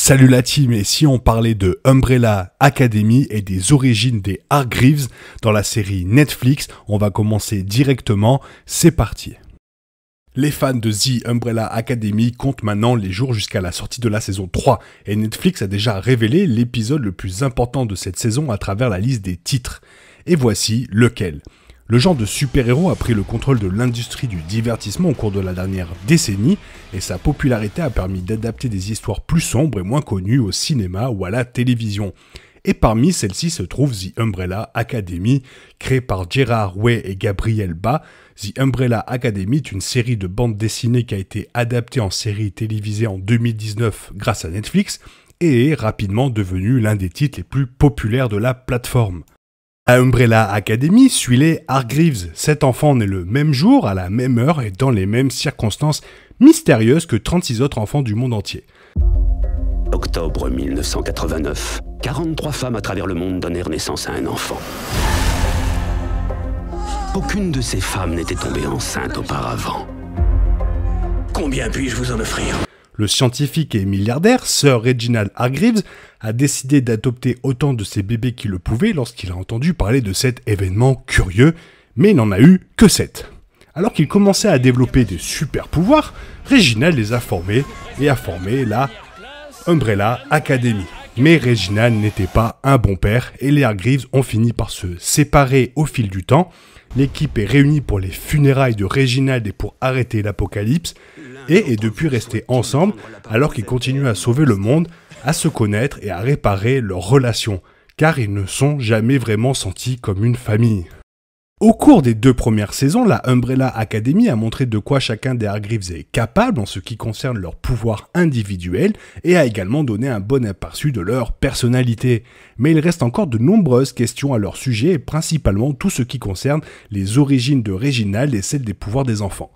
Salut la team, et si on parlait de Umbrella Academy et des origines des Hargreaves dans la série Netflix, on va commencer directement, c'est parti. Les fans de The Umbrella Academy comptent maintenant les jours jusqu'à la sortie de la saison 3, et Netflix a déjà révélé l'épisode le plus important de cette saison à travers la liste des titres. Et voici lequel. Le genre de super-héros a pris le contrôle de l'industrie du divertissement au cours de la dernière décennie, et sa popularité a permis d'adapter des histoires plus sombres et moins connues au cinéma ou à la télévision. Et parmi celles-ci se trouve The Umbrella Academy, créée par Gerard Way et Gabriel Ba. The Umbrella Academy est une série de bandes dessinées qui a été adaptée en série télévisée en 2019 grâce à Netflix, et est rapidement devenue l'un des titres les plus populaires de la plateforme. À Umbrella Academy suit les Hargreaves. 7 enfants nés le même jour, à la même heure et dans les mêmes circonstances mystérieuses que 36 autres enfants du monde entier. Octobre 1989, 43 femmes à travers le monde donnèrent naissance à un enfant. Aucune de ces femmes n'était tombée enceinte auparavant. Combien puis-je vous en offrir ? Le scientifique et milliardaire Sir Reginald Hargreaves a décidé d'adopter autant de ses bébés qu'il le pouvait lorsqu'il a entendu parler de cet événement curieux, mais il n'en a eu que 7. Alors qu'il commençait à développer des super pouvoirs, Reginald les a formés et a formé la Umbrella Academy. Mais Reginald n'était pas un bon père et les Hargreaves ont fini par se séparer au fil du temps. L'équipe est réunie pour les funérailles de Reginald et pour arrêter l'apocalypse, et est depuis resté ensemble alors qu'ils continuent à sauver le monde, à se connaître et à réparer leurs relations, car ils ne sont jamais vraiment sentis comme une famille. Au cours des 2 premières saisons, la Umbrella Academy a montré de quoi chacun des Hargreaves est capable en ce qui concerne leur pouvoir individuel et a également donné un bon aperçu de leur personnalité. Mais il reste encore de nombreuses questions à leur sujet et principalement tout ce qui concerne les origines de Reginald et celles des pouvoirs des enfants.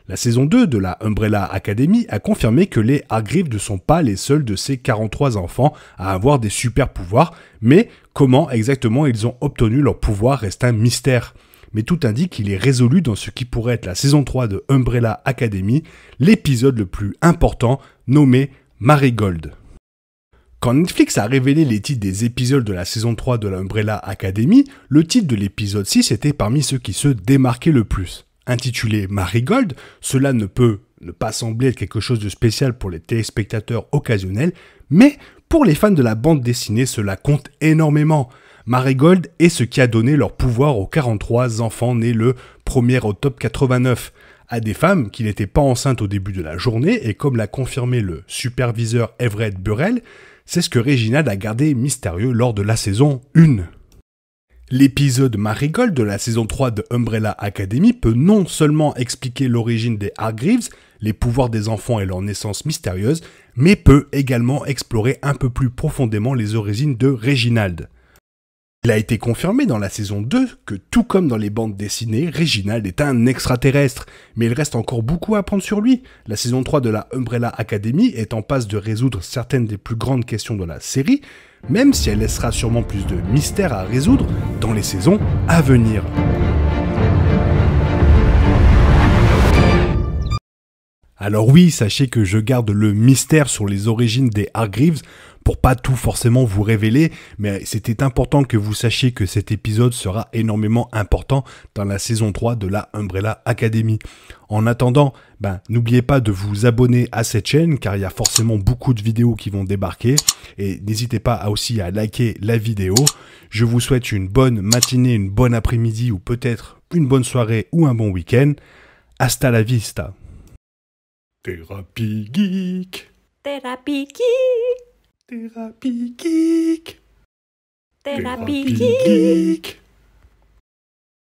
La saison 2 de la Umbrella Academy a confirmé que les Hargreaves ne sont pas les seuls de ces 43 enfants à avoir des super pouvoirs, mais comment exactement ils ont obtenu leurs pouvoirs reste un mystère. Mais tout indique qu'il est résolu dans ce qui pourrait être la saison 3 de Umbrella Academy, l'épisode le plus important nommé Marigold. Quand Netflix a révélé les titres des épisodes de la saison 3 de la Umbrella Academy, le titre de l'épisode 6 était parmi ceux qui se démarquaient le plus. Intitulé Marigold, cela ne peut ne pas sembler être quelque chose de spécial pour les téléspectateurs occasionnels, mais pour les fans de la bande dessinée, cela compte énormément. Marigold est ce qui a donné leur pouvoir aux 43 enfants nés le 1er octobre 89, à des femmes qui n'étaient pas enceintes au début de la journée, et comme l'a confirmé le superviseur Everett Burrell, c'est ce que Reginald a gardé mystérieux lors de la saison 1. L'épisode Marigold de la saison 3 de Umbrella Academy peut non seulement expliquer l'origine des Hargreaves, les pouvoirs des enfants et leur naissance mystérieuse, mais peut également explorer un peu plus profondément les origines de Reginald. Il a été confirmé dans la saison 2 que tout comme dans les bandes dessinées, Reginald est un extraterrestre, mais il reste encore beaucoup à apprendre sur lui. La saison 3 de la Umbrella Academy est en passe de résoudre certaines des plus grandes questions de la série, même si elle laissera sûrement plus de mystères à résoudre dans les saisons à venir. Alors oui, sachez que je garde le mystère sur les origines des Hargreaves pour pas tout forcément vous révéler, mais c'était important que vous sachiez que cet épisode sera énormément important dans la saison 3 de la Umbrella Academy. En attendant, n'oubliez pas de vous abonner à cette chaîne car il y a forcément beaucoup de vidéos qui vont débarquer et n'hésitez pas aussi à liker la vidéo. Je vous souhaite une bonne matinée, une bonne après-midi ou peut-être une bonne soirée ou un bon week-end. Hasta la vista. Thérapie Geek. Thérapie Geek. Thérapie Geek. Thérapie Thérapie Geek.